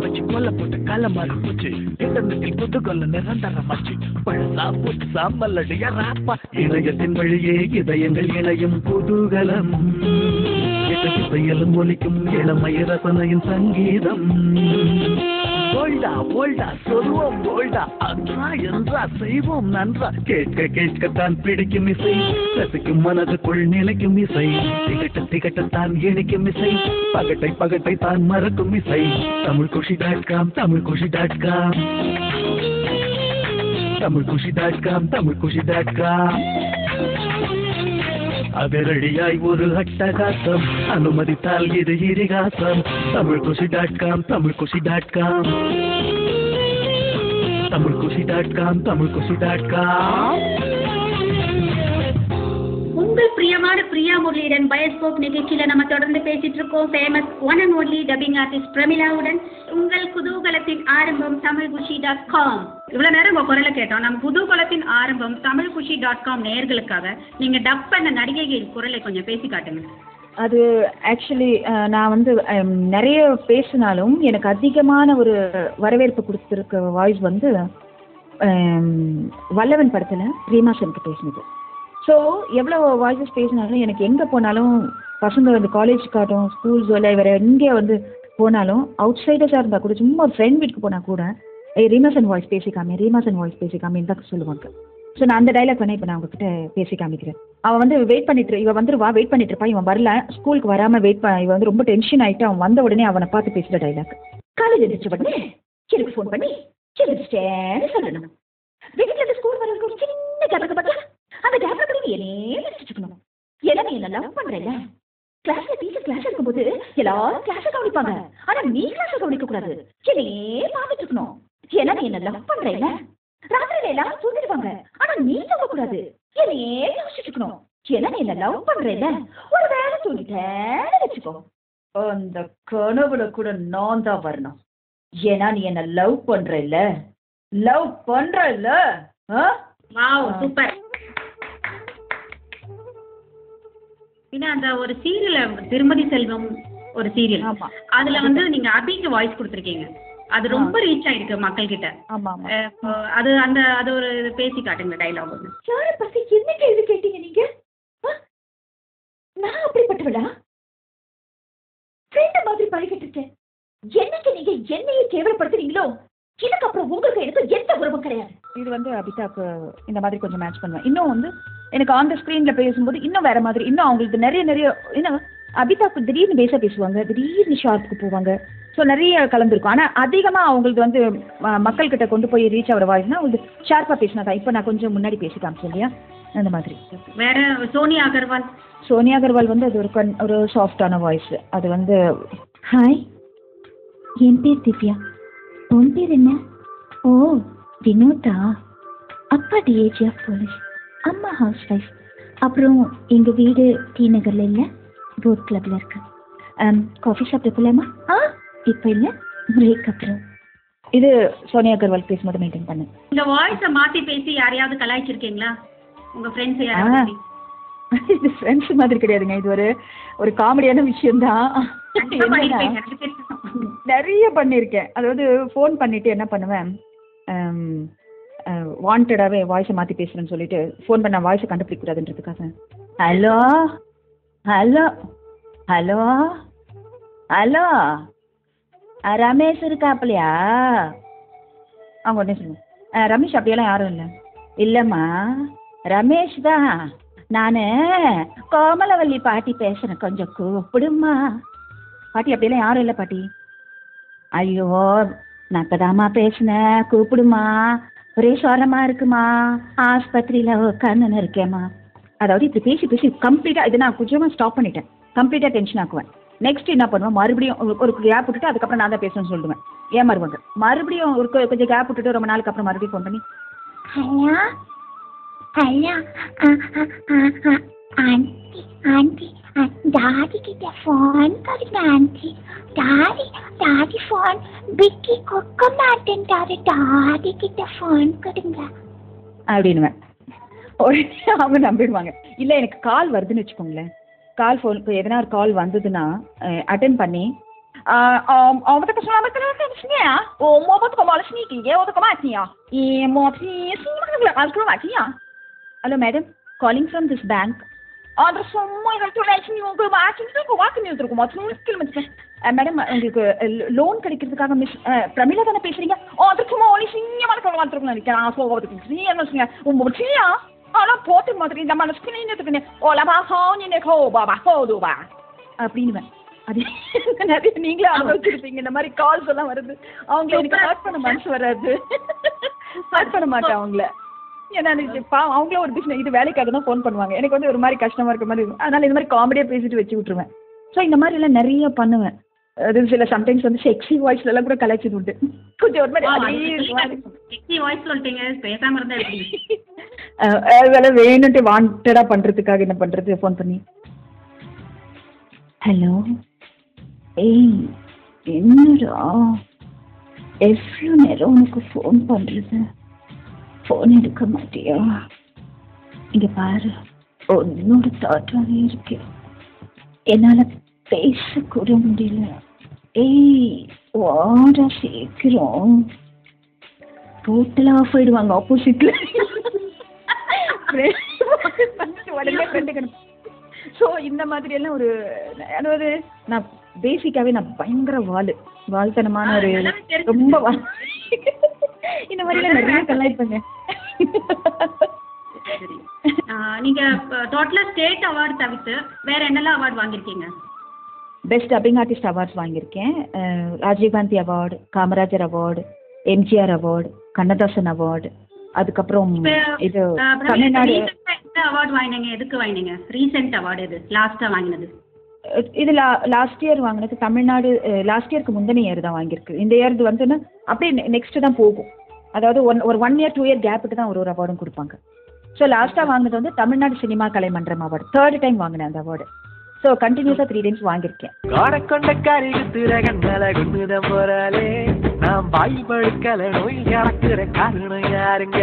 வச்சு கொல்ல போட்டு கால மாறி போச்சு. இன்டர்நெட்டில் புதுகொல்ல நிரந்தரமாச்சு. பழசா புதுசா மல்லடியா ராப்பா. இணையத்தின் வழியே இதயங்கள் இணையும் குதூகலம். இசையிலும் ஒலிக்கும் இளமை ரசனையின் சங்கீதம். போல்டா போல்டா சொல்வோம் போல்டா. அன்றா என்றா செய்வோம் நன்றா. கேட்க கேட்கத்தான் பிடிக்கும் இசை. ரசிக்கும் மனதுக்குள் நிலைக்கும் இசை. திகட்ட திகட்டத்தான் இணைக்கும் இசை. பகட்டை பகட்டை தான் மறக்கும் இசை. tamilkushi.com tamilkushi.com tamilkushi.com tamilkushi.com அதிரடியாய் ஒரு அட்டகாசம். அனுமதித்தால் இது இதிகாசம். tamilkushi.com tamilkushi.com tamilkushi.com tamilkushi.com உங்கள் பிரியமான பிரியா முரளியுடன் பயோஸ்கோப் நிகழ்ச்சியில நம்ம தொடர்ந்து பேசிட்டு இருக்கோம். Famous one and only dubbing artist பிரமிளாவுடன். உங்கள் குதூகலத்தின் ஆரம்பம் tamilkushi.com. இவ்வளவு நேரம் உங்க குரலை கேட்டோம். நம்ம குதூகலத்தின் ஆரம்பம் tamilkushi.com நேயர்களுக்காக நீங்க டப் பண்ண நடிகைகள் குரலை கொஞ்சம் பேசி காட்டுங்க. அது ஆக்சுவலி நான் வந்து நிறைய பேசினாலும் எனக்கு அதிகமான ஒரு வரவேற்பு கொடுத்துருக்க வாய்ஸ் வந்து வல்லவன் படத்தில் ரீமா சங்கர் பேசினது. ஸோ எவ்வளோ வாய்ஸஸ் பேசினாலும் எனக்கு எங்கே போனாலும் பசங்க வந்து காலேஜுக்காட்டும் ஸ்கூல்ஸ் இல்லை வேறு எங்கே வந்து போனாலும் அவுட் சைடர்ஸாக இருந்தால் கூட சும்மா ஒரு ஃப்ரெண்ட் வீட்டுக்கு போனால் கூட ரீமாசன் வாய்ஸ் பேசிக்காமே ரீமாசன் வாய்ஸ் பேசிக்காமேன்னு தான் சொல்லுவாங்க. ஸோ நான் அந்த டைலாக் வேணா இப்போ நான் உங்ககிட்ட பேசி காமிக்கிறேன். அவன் வந்து வெயிட் பண்ணிட்டு இவன் வந்துருவா வெயிட் பண்ணிட்டு இருப்பான். இவன் வரல ஸ்கூலுக்கு வராமல் வெயிட் பண்ண இவன் வந்து ரொம்ப டென்ஷன் ஆகிட்டு அவன் வந்த உடனே அவனை பார்த்து பேசுகிற டைலாக். காலேஜ் எழுந்திரிச்ச உடனே எனக்கு ஃபோன் பண்ணி எழுந்திரிச்சிட்டேன்னு சொல்லணும். வீட்டில் இருந்து ஸ்கூல் வர ஒரு சின்ன கேப்க்கு பார்த்தா அந்த கேப்ல கூட நீ என்னே வச்சுக்கணும். எல்லாம் நீ என்ன லவ் பண்றேன்ல. கிளாஸ்ல டீச்சர் கிளாஸ் இருக்கும்போது எல்லாரும் கிளாஸை கவனிப்பாங்க. ஆனா நீ கிளாஸை கவனிக்க கூடாது. என்னையே பார்த்துட்டு இருக்கணும். எல்லாம் நீ என்ன லவ் பண்றேன்ல. ராத்திரியில எல்லாரும் தூங்கிடுவாங்க. ஆனா நீ தூங்க கூடாது. என்னையே யோசிச்சுட்டு இருக்கணும். எல்லாம் நீ என்ன லவ் பண்றேன்ல. ஒரு வேலை தூங்கிட்டேன்னு வச்சுக்கோ. அந்த கனவுல கூட நான் தான் வரணும். ஏன்னா நீ என்ன லவ் பண்றேன்ல. லவ் பண்றல்ல. Wow super. அந்த ஒரு சீரியல் திருமதி செல்வம் ஒரு சீரியல் அதுல வந்து நீங்க அபிக்கு வாய்ஸ் கொடுத்துருக்கீங்க. அது ரொம்ப ரீச் ஆயிருக்கு மக்கள் கிட்ட. அது அந்த அது ஒரு பேசி காட்டுங்க டைலாக் ஒன்று. யாரை பத்தி என்ன கேள்வி கேட்டீங்க நீங்க? நான் அப்படிப்பட்டவளா? ஃப்ரெண்ட் மாதிரி பழகிட்டு இருக்கேன். என்னைக்கு நீங்க என்னையே கேவலப்படுத்துறீங்களோ இதுக்கப்புறம் உங்களுக்கு எனக்கு எந்த உறவும் கிடையாது. இது வந்து அபிதாக்கு இந்த மாதிரி கொஞ்சம் மேட்ச் பண்ணுவேன். இன்னும் வந்து எனக்கு ஆன் த ஸ்க்ரீனில் பேசும்போது இன்னும் வேற மாதிரி இன்னும் அவங்களுக்கு நிறைய இன்னும் அபிதாக்கு திடீர்னு பேசுவாங்க. திடீர்னு ஷார்ப்புக்கு போவாங்க. ஸோ நிறைய கலந்துருக்கும். ஆனால் அதிகமாக அவங்களுக்கு வந்து மக்கள்கிட்ட கொண்டு போய் ரீச் ஆகிற வாய்ஸ்னா அவங்களுக்கு ஷார்ப்பாக பேசினா தான். இப்போ நான் கொஞ்சம் முன்னாடி பேசி காமிச்சேன் இல்லையா அந்த மாதிரி. வேற சோனியா அகர்வால் வந்து அது ஒரு சாஃப்டான வாய்ஸ். அது வந்து ஹாய் என் பேர் திவ்யா. உன் பேர் என்ன? ஓ வினோதா. அப்பா டிஏஜி ஆஃப் போலீஸ். அம்மா ஹவுஸ் ஒய்ஃப். அப்புறம் எங்கள் வீடு டி நகரில் இல்லை போட் கிளப்பில் இருக்கு. காஃபி ஷாப்பில் போகலாமா? இப்போ இல்லை பிரேக் அப்புறம். இது சோனியா அகர்வால் பேசும்போது மெயின்டைன் பண்ணு. இந்த வாய்ஸை மாற்றி பேசி யாரையாவது கலாய்ச்சிருக்கீங்களா உங்கள் ஃப்ரெண்ட்ஸ் யாராவது? இது ஃப்ரெண்ட்ஸ் மாதிரி கிடையாதுங்க. இது ஒரு காமெடியான விஷயம்தான். நிறைய பண்ணியிருக்கேன். அதாவது ஃபோன் பண்ணிட்டு என்ன பண்ணுவேன் வாண்டடாகவே வாய்ஸை மாற்றி பேசுகிறேன்னு சொல்லிட்டு ஃபோன் பண்ண வாய்ஸை கண்டுபிடிக்கூடாதுன்றதுக்காக hello hello hello hello Ramesh இருக்காப்பிலையா? அவங்க உடனே சொல்லுவேன் ரமேஷ் அப்படியெல்லாம் யாரும் இல்லை. இல்லைம்மா ரமேஷ் தான். நான் கோமலவல்லி பாட்டி பேசுகிறேன் கொஞ்சம் கூப்பிடுமா. பாட்டி அப்படியெல்லாம் யாரும் இல்லை பாட்டி. ஐயோ நான் இப்போதாம்மா பேசினேன் கூப்பிடுமா. ஒரே சோரமாக இருக்குமா. ஆஸ்பத்திரியில் உட்காந்துன்னு இருக்கேம்மா. அதாவது இப்படி பேசி கம்ப்ளீட்டாக இதை நான் கொஞ்சமாக ஸ்டாப் பண்ணிட்டேன். கம்ப்ளீட்டாக டென்ஷன் ஆக்குவேன். நெக்ஸ்ட் என்ன பண்ணுவேன் மறுபடியும் ஒரு கேப் விட்டுட்டு அதுக்கப்புறம் நான் தான் பேசணும்னு சொல்லுவேன். ஏன் மறுவாங்க மறுபடியும் கொஞ்சம் கேப் விட்டுட்டு ரொம்ப நாளுக்கு அப்புறம் மறுபடியும் ஃபோன் பண்ணி hello hello aunty aunty daddy கிட்ட ஃபோன் கொடுங்க ஆண்டி. டாடி ஃபோன் பிக்கி கொடுக்க மாட்டேன்டாரு. டாடி கிட்ட ஃபோன் கொடுங்க அப்படின்னுவேன். உடனே அவங்க நம்பிடுவாங்க. இல்லை எனக்கு கால் வருதுன்னு வச்சுக்கோங்களேன். ஃபோன் எதனா ஒரு கால் வந்ததுன்னா அட்டன் பண்ணி 我这个说那个那个是呀，我摸不着毛了是你给我这个嘛钱呀，一摸皮是那个那个嘛钱呀。Hello madam, calling from this bank. Andra சும்மா இதை தொலைச்சு நீ உங்க வாட்சிட்டு வாக்கு நீ வந்துருக்கும் மொத்தம் மேடம் உங்களுக்கு லோன் கிடைக்கிறதுக்காக மிஸ் பிரமிளா தானே பேசுறீங்க அதுக்கு சும்மா ஒளி சிங்கமான சொல்ல வந்துருக்கும் நினைக்கிறேன் நான் சோகத்துக்கு நீ என்ன சொல்லுங்க உங்க சியா ஆனா போட்டு மாதிரி இந்த மனசுக்கு நீ எடுத்துக்கணும் ஓலபா ஹோனி நெகோ பாபா ஹோதுபா அப்படின்னு அது நிறைய நீங்களே அனுபவிச்சிருப்பீங்க இந்த மாதிரி கால்ஸ் எல்லாம் வருது அவங்கள எனக்கு ஹர்ட் பண்ண மனசு வராது ஹர்ட் பண்ண மாட்டேன் அவங்கள ஏன்னா அவங்களே ஒரு பிஸ்னஸ் இது வேலைக்காக தான் ஃபோன் பண்ணுவாங்க எனக்கு வந்து ஒரு மாதிரி கஷ்டமா இருக்க மாதிரி இருக்கும் அதனால இந்த மாதிரி காமெடியாக பேசிட்டு வச்சு விட்டுருவேன் ஸோ இந்த மாதிரி எல்லாம் நிறைய பண்ணுவேன் அது சில சம்டைம்ஸ் வந்து செக்ஸி வாய்ஸ்ல எல்லாம் கூட கலாய்ச்சி உண்டு கொஞ்சம் ஒரு மாதிரி செக்ஸி வாய்ஸ் சொல்லிட்டீங்க பேசாம இருந்தா எப்படி அதெல்லாம் வேணும்ட்டு வாண்டடா பண்றதுக்காக என்ன பண்றது ஃபோன் பண்ணி ஹலோ ஏய் என்னடா எவ்வளோ நேரம் உனக்கு ஃபோன் பண்றது ஃபோன் எடுக்க மாட்டியா இங்க பாரு உன்னோட தாட்டாவே இருக்கு என்னால பேசக்கூட முடியல ஏய் வாடா சீக்கிரம் டோட்டலா ஆஃப் ஆயிடுவாங்க ஆப்போசிட்ல உடனே ஃப்ரெண்டுக்கு ஸோ இந்த மாதிரி எல்லாம் ஒரு அதாவது நான் பேசிக்காவே நான் பயங்கர வாழ்த்தனமான ஒரு ரொம்ப இந்த மாதிரி எல்லாம் நிறைய கலாய்ப்பேங்க நீங்க டோட்டலா ஸ்டேட் அவார்டு தவிர்த்து வேற என்னெல்லாம் அவார்டு வாங்கியிருக்கீங்க பெஸ்ட் டப்பிங் ஆர்டிஸ்ட் அவார்ட்ஸ் வாங்கியிருக்கேன் Rajiv Gandhi award Kamarajar award MGR award Kannadasan award அதுக்கப்புறம் இது தமிழ்நாடு அவார்டு வாங்கினீங்க எதுக்கு வாங்கினீங்க ரீசெண்ட் அவார்டு எது லாஸ்டா வாங்கினது இது லாஸ்ட் இயர் வாங்கினது தமிழ்நாடு லாஸ்ட் இயருக்கு முந்தின இயர் தான் வாங்கியிருக்கு இந்த இயர் வந்துன்னா அப்படியே நெக்ஸ்ட் தான் போகும் அதாவது ஒரு 1 year 2 year கேப்புக்கு தான் ஒரு அவார்டும் கொடுப்பாங்க ஸோ லாஸ்ட்டாக வாங்கினது வந்து Tamil Nadu cinema Kalaimandram award 3rd time வாங்கினேன் அந்த அவார்டு ஸோ கண்டினியூஸாக 3 times வாங்கியிருக்கேன் காடக்கொண்ட கரிகுத்துரகன் மலகுந்துதம் போறாலே நாம் பாய் பழுக்கல நோய் இறக்குற காரணம் யாருங்க